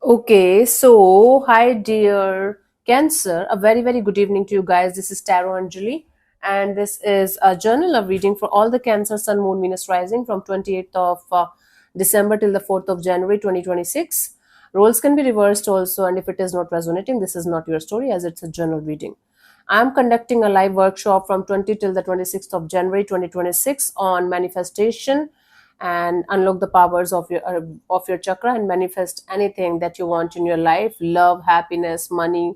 Okay, so hi dear Cancer, a very good evening to you guys. This is Tarot Anjali, and this is a journal of reading for all the Cancer Sun Moon Venus Rising from 28th of December till the 4th of January 2026. Roles can be reversed also, and if it is not resonating, this is not your story as it's a journal reading. I am conducting a live workshop from 20 till the 26th of January 2026 on manifestation and unlock the powers of your chakra and manifest anything that you want in your life, love, happiness, money,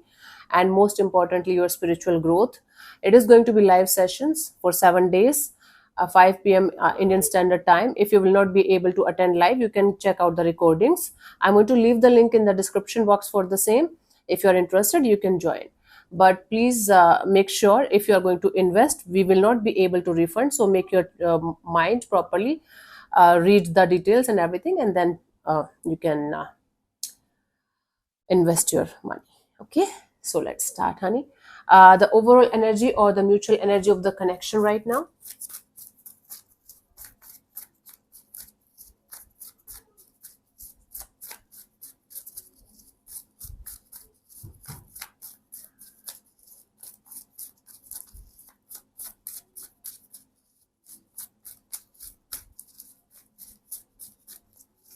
and most importantly your spiritual growth. It is going to be live sessions for 7 days, 5 p.m. Indian Standard Time. If you will not be able to attend live, you can check out the recordings. I'm going to leave the link in the description box for the same. If you're interested, you can join, but please make sure if you are going to invest, we will not be able to refund, so make your mind properly, read the details and everything, and then you can invest your money. Okay, so let's start, honey. The overall energy or the mutual energy of the connection right now.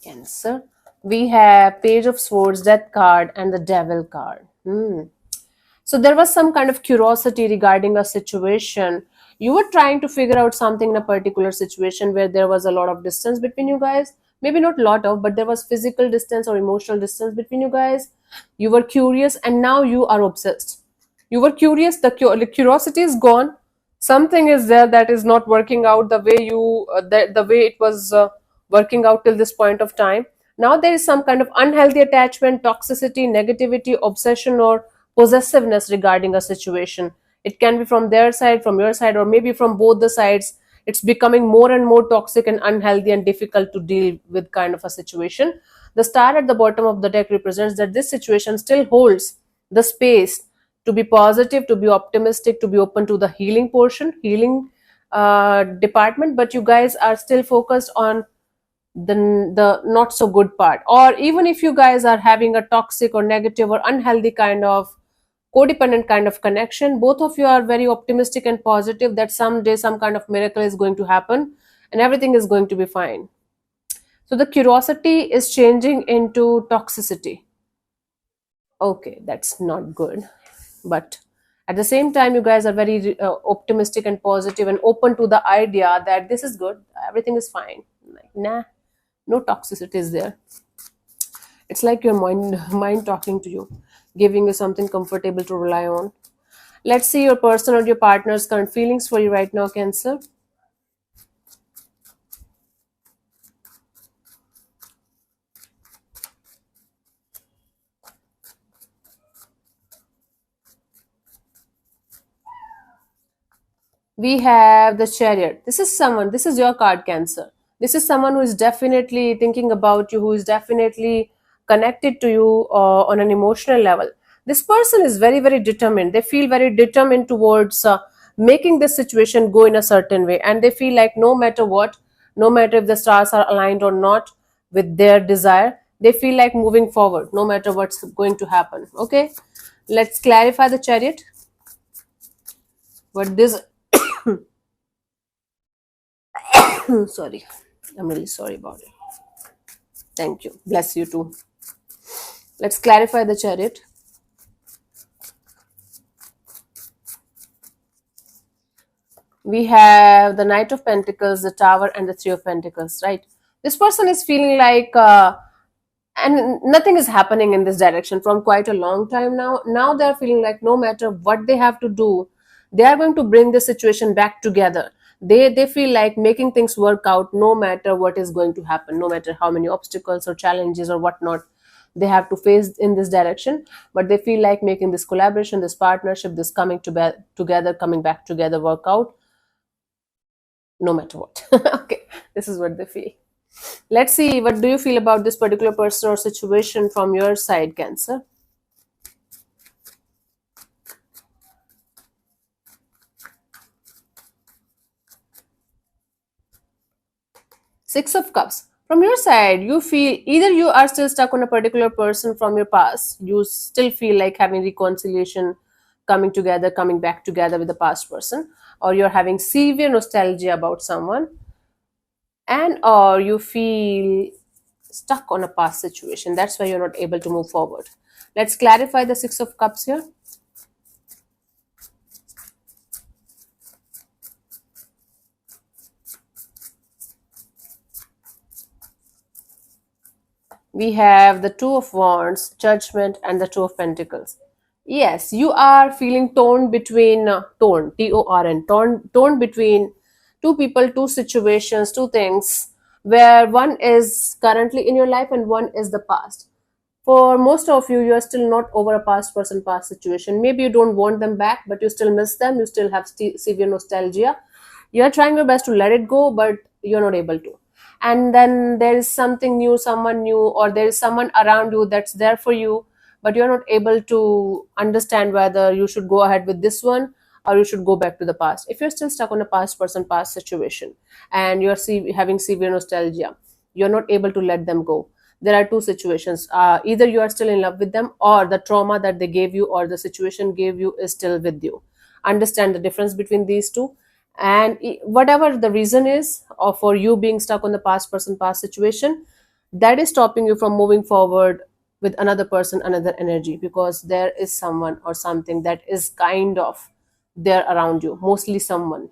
Cancer, we have Page of Swords, Death card, and the Devil card. So there was some kind of curiosity regarding a situation. You were trying to figure out something in a particular situation where there was a lot of distance between you guys. Maybe not lot of, but there was physical distance or emotional distance between you guys. You were curious and now you are obsessed. You were curious, the curiosity is gone. Something is there that is not working out the way the way it was working out till this point of time. Now there is some kind of unhealthy attachment, toxicity, negativity, obsession, or possessiveness regarding a situation. It can be from their side, from your side, or maybe from both the sides. It's becoming more and more toxic and unhealthy and difficult to deal with kind of a situation. The star at the bottom of the deck represents that this situation still holds the space to be positive, to be optimistic, to be open to the healing portion, healing department, but you guys are still focused on the not so good part. Or even if you guys are having a toxic or negative or unhealthy kind of codependent kind of connection, both of you are very optimistic and positive that someday some kind of miracle is going to happen and everything is going to be fine. So the curiosity is changing into toxicity. Okay, that's not good, but at the same time you guys are very optimistic and positive and open to the idea that this is good, everything is fine. Like, nah, no toxicity is there. It's like your mind talking to you, giving you something comfortable to rely on. Let's see your person or your partner's current feelings for you right now, Cancer. We have the Chariot. This is your card, Cancer. This is someone who is definitely thinking about you, who is definitely connected to you on an emotional level. This person is very determined. They feel very determined towards making this situation go in a certain way, and they feel like no matter what, no matter if the stars are aligned or not with their desire, they feel like moving forward no matter what's going to happen. Okay, let's clarify the Chariot. What this sorry, I'm really sorry about it. Thank you, bless you too. Let's clarify the Chariot. We have the Knight of Pentacles, the Tower, and the Three of Pentacles, right? This person is feeling like and nothing is happening in this direction from quite a long time now they're feeling like no matter what they have to do, they are going to bring the situation back together. They feel like making things work out no matter what is going to happen, no matter how many obstacles or challenges or whatnot they have to face in this direction, but they feel like making this collaboration, this partnership, this coming together, coming back together, work out no matter what. Okay, this is what they feel. Let's see, what do you feel about this particular person or situation from your side, Cancer? Six of Cups. From your side, you feel either you are still stuck on a particular person from your past, you still feel like having reconciliation, coming together, coming back together with the past person, or you're having severe nostalgia about someone, and or you feel stuck on a past situation. That's why you're not able to move forward. Let's clarify the Six of Cups here. We have the Two of Wands, Judgment, and the Two of Pentacles. Yes, you are feeling torn between Torn, torn between two people, two situations, two things, where one is currently in your life and one is the past. For most of you, you are still not over a past person, past situation. Maybe you don't want them back, but you still miss them. You still have severe nostalgia. You are trying your best to let it go, but you're not able to. And then there is something new, someone new, or there is someone around you that's there for you, but you're not able to understand whether you should go ahead with this one or you should go back to the past. If you're still stuck on a past person, past situation, and you're having severe nostalgia, you're not able to let them go. There are two situations. Either you are still in love with them, or the trauma that they gave you or the situation gave you is still with you. Understand the difference between these two. And whatever the reason is, or for you being stuck on the past person, past situation, that is stopping you from moving forward with another person, another energy, because there is someone or something that is kind of there around you, mostly someone.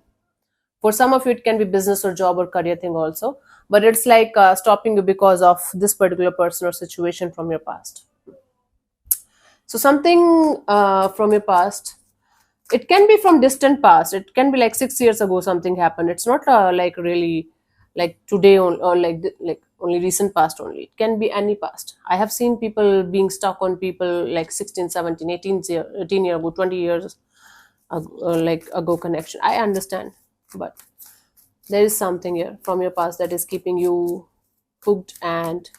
For some of you it can be business or job or career thing also, but it's like stopping you because of this particular person or situation from your past. So something from your past, it can be from distant past, it can be like 6 years ago something happened. It's not like really like today or like like only recent past only. It can be any past. I have seen people being stuck on people like 16, 17, 18 year ago, 20 years ago, like ago connection. I understand, but there is something here from your past that is keeping you hooked and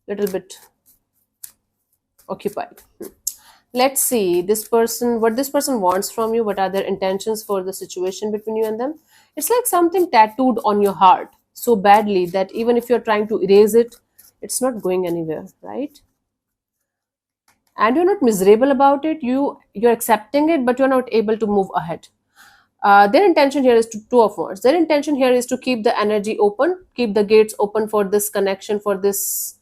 little bit occupied. Let's see this person, what this person wants from you. What are their intentions for the situation between you and them? It's like something tattooed on your heart so badly that even if you're trying to erase it, it's not going anywhere, right? And you're not miserable about it. You're accepting it, but you're not able to move ahead. Their intention here is to two of wands. Their intention here is to keep the energy open, keep the gates open for this connection, for this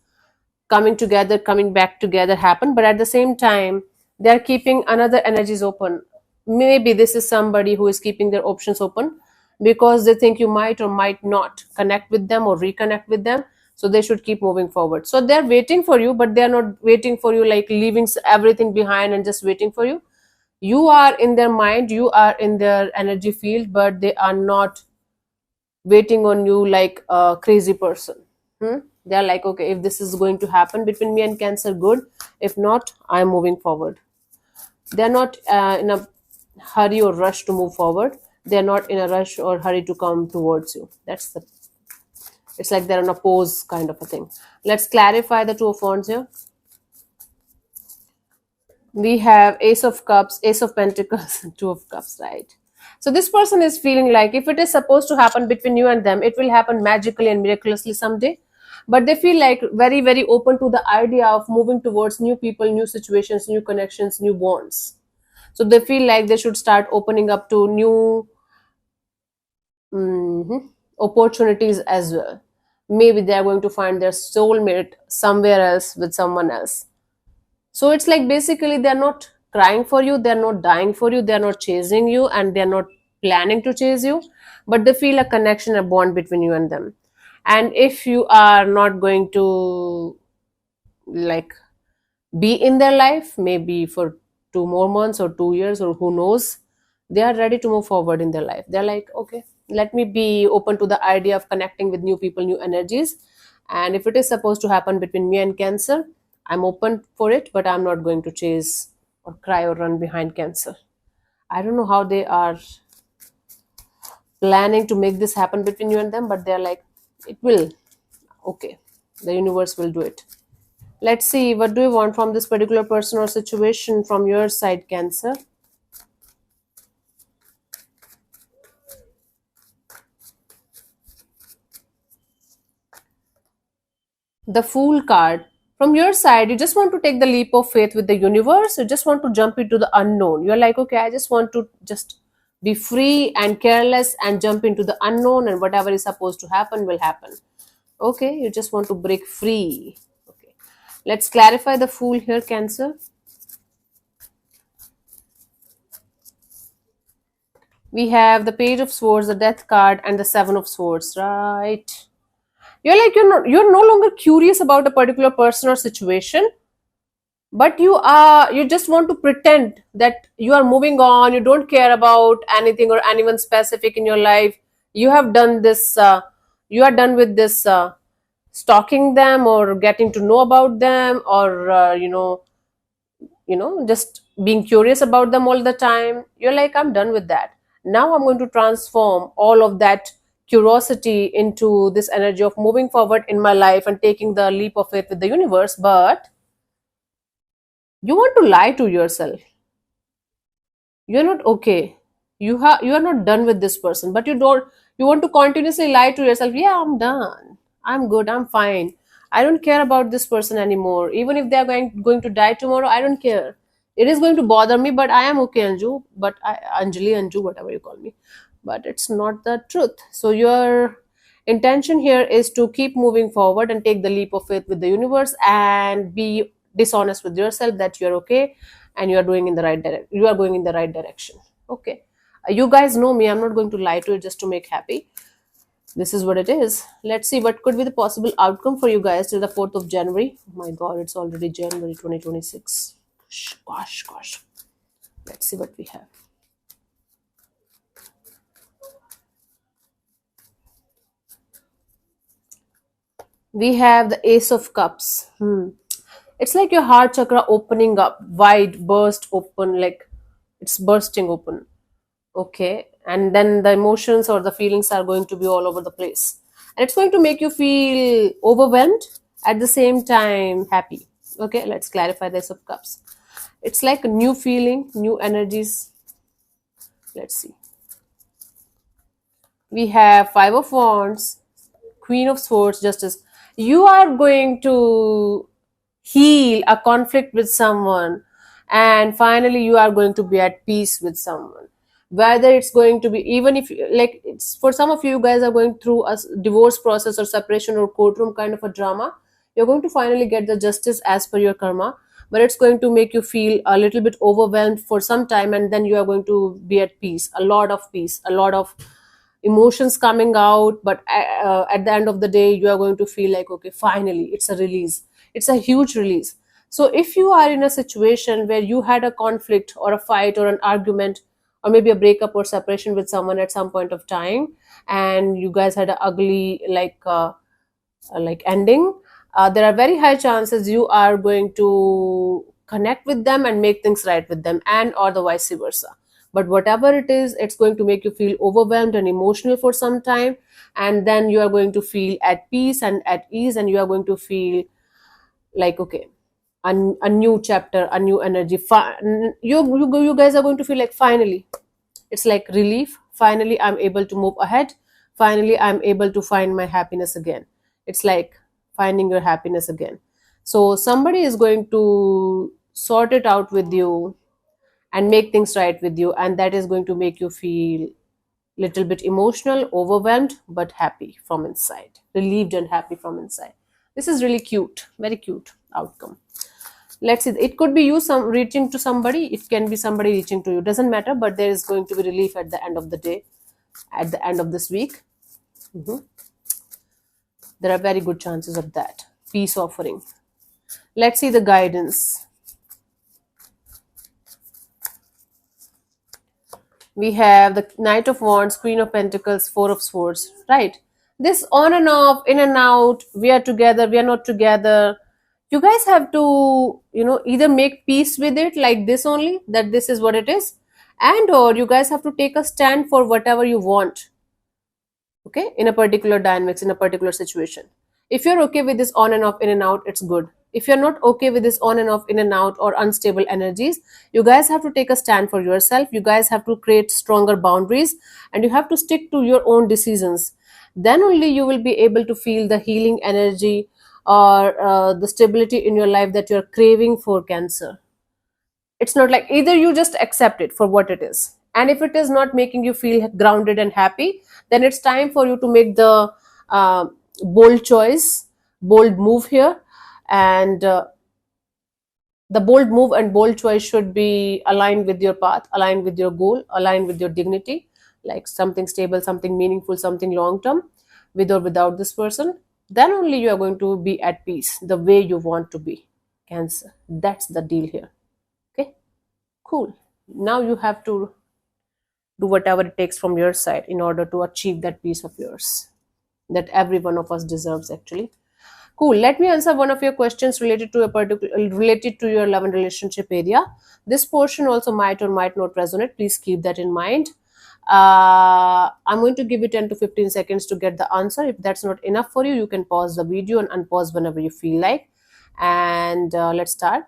coming together, coming back together happen. But at the same time, they're keeping another energies open. Maybe this is somebody who is keeping their options open because they think you might or might not connect with them or reconnect with them. So they should keep moving forward. So they're waiting for you, but they're not waiting for you like leaving everything behind and just waiting for you. You are in their mind, you are in their energy field, but they are not waiting on you like a crazy person. They're like, okay, if this is going to happen between me and Cancer, good. If not, I'm moving forward. They're not in a hurry or rush to move forward. They're not in a rush or hurry to come towards you. That's the, it's like they're on a pause kind of a thing. Let's clarify the Two of Wands here. We have Ace of Cups, Ace of Pentacles, and Two of Cups, right? So this person is feeling like if it is supposed to happen between you and them, it will happen magically and miraculously someday. But they feel like very, very open to the idea of moving towards new people, new situations, new connections, new bonds. So they feel like they should start opening up to new opportunities as well. Maybe they are going to find their soulmate somewhere else with someone else. So it's like basically they're not crying for you, they're not dying for you, they're not chasing you, and they're not planning to chase you, but they feel a connection, a bond between you and them. And if you are not going to like be in their life, maybe for 2 more months or 2 years or who knows, they are ready to move forward in their life. They're like, okay, let me be open to the idea of connecting with new people, new energies. And if it is supposed to happen between me and Cancer, I'm open for it, but I'm not going to chase or cry or run behind Cancer. I don't know how they are planning to make this happen between you and them, but they're like, it will. Okay, the universe will do it. Let's see, what do you want from this particular person or situation from your side, Cancer? The Fool card. From your side, you just want to take the leap of faith with the universe. You just want to jump into the unknown. You're like, okay, I just want to just be free and careless and jump into the unknown, and whatever is supposed to happen will happen. Okay, you just want to break free. Okay, let's clarify the Fool here, Cancer. We have the Page of Swords, the Death card, and the Seven of Swords, right? You're no longer curious about a particular person or situation, but you just want to pretend that you are moving on. You don't care about anything or anyone specific in your life. You have done this. You are done with this stalking them or getting to know about them, or just being curious about them all the time. You're like, I'm done with that. Now I'm going to transform all of that curiosity into this energy of moving forward in my life and taking the leap of faith with the universe. But you want to lie to yourself. You're not okay. You are not done with this person, but you want to continuously lie to yourself. Yeah, I'm done. I'm good. I'm fine. I don't care about this person anymore. Even if they are going to die tomorrow, I don't care. It is going to bother me, but I am okay, Anju. Anjali, Anju, whatever you call me. But it's not the truth. So your intention here is to keep moving forward and take the leap of faith with the universe and be dishonest with yourself that you're okay and you are doing in the right direction. You are going in the right direction. Okay. You guys know me. I'm not going to lie to you just to make happy. This is what it is. Let's see what could be the possible outcome for you guys till the 4th of January. Oh my God, it's already January 2026. Gosh. Let's see what we have. We have the Ace of Cups. It's like your heart chakra opening up wide, burst open, like it's bursting open. Okay, and then the emotions or the feelings are going to be all over the place, and it's going to make you feel overwhelmed at the same time happy. Okay, let's clarify this of cups. It's like a new feeling, new energies. Let's see. We have Five of Wands, Queen of Swords, Justice. You are going to heal a conflict with someone, and finally you are going to be at peace with someone. Whether it's going to be, even if like it's for some of you guys are going through a divorce process or separation or courtroom kind of a drama, you're going to finally get the justice as per your karma, but it's going to make you feel a little bit overwhelmed for some time, and then you are going to be at peace, a lot of peace, a lot of emotions coming out. But at the end of the day, you are going to feel like, okay, finally it's a release. It's a huge release. So if you are in a situation where you had a conflict or a fight or an argument or maybe a breakup or separation with someone at some point of time, and you guys had an ugly like ending, there are very high chances you are going to connect with them and make things right with them, and or the vice versa. But whatever it is, it's going to make you feel overwhelmed and emotional for some time, and then you are going to feel at peace and at ease, and you are going to feel like, okay, a new chapter, a new energy. You guys are going to feel like, finally, it's like relief. Finally, I'm able to move ahead. Finally, I'm able to find my happiness again. It's like finding your happiness again. So somebody is going to sort it out with you and make things right with you, and that is going to make you feel little bit emotional, overwhelmed, but happy from inside, relieved and happy from inside. This is really cute, very cute outcome. Let's see, it could be you some reaching to somebody, it can be somebody reaching to you, doesn't matter, but there is going to be relief at the end of the day, at the end of this week. There are very good chances of that. Peace offering. Let's see the guidance. We have the Knight of Wands, Queen of Pentacles, Four of Swords, right? This on and off, in and out, we are together, we are not together. You guys have to, either make peace with it like this only, that this is what it is, and or you guys have to take a stand for whatever you want, okay, in a particular dynamics, in a particular situation. If you're okay with this on and off, in and out, it's good. If you're not okay with this on and off, in and out, or unstable energies, you guys have to take a stand for yourself. You guys have to create stronger boundaries, and you have to stick to your own decisions. Then only you will be able to feel the healing energy or the stability in your life that you're craving for, Cancer. It's not like, either you just accept it for what it is, and if it is not making you feel grounded and happy, then it's time for you to make the uh, bold choice, bold move here. And the bold move and bold choice should be aligned with your path, aligned with your goal, aligned with your dignity, like something stable, something meaningful, something long term, with or without this person. Then only you are going to be at peace the way you want to be, Cancer. That's the deal here. Okay, cool. Now you have to do whatever it takes from your side in order to achieve that peace of yours that every one of us deserves, actually. Cool. Let me answer one of your questions related to a particular, related to your love and relationship area. This portion also might or might not resonate. Please keep that in mind. I'm going to give you 10 to 15 seconds to get the answer. If that's not enough for you, you can pause the video and unpause whenever you feel like. And let's start.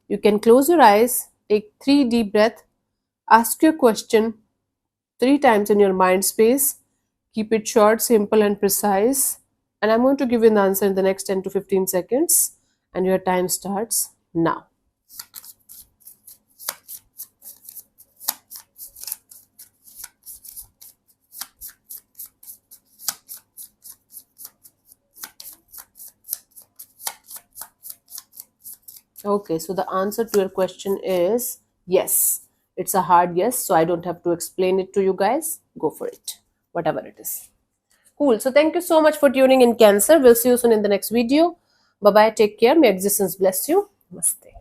You can close your eyes, take 3 deep breaths, ask your question 3 times in your mind space. Keep it short, simple, and precise. And I'm going to give you an answer in the next 10 to 15 seconds. And your time starts now. Okay, so the answer to your question is yes. It's a hard yes, so I don't have to explain it to you guys. Go for it, whatever it is. Cool. So thank you so much for tuning in, Cancer. We'll see you soon in the next video. Bye bye. Take care. May existence bless you. Namaste.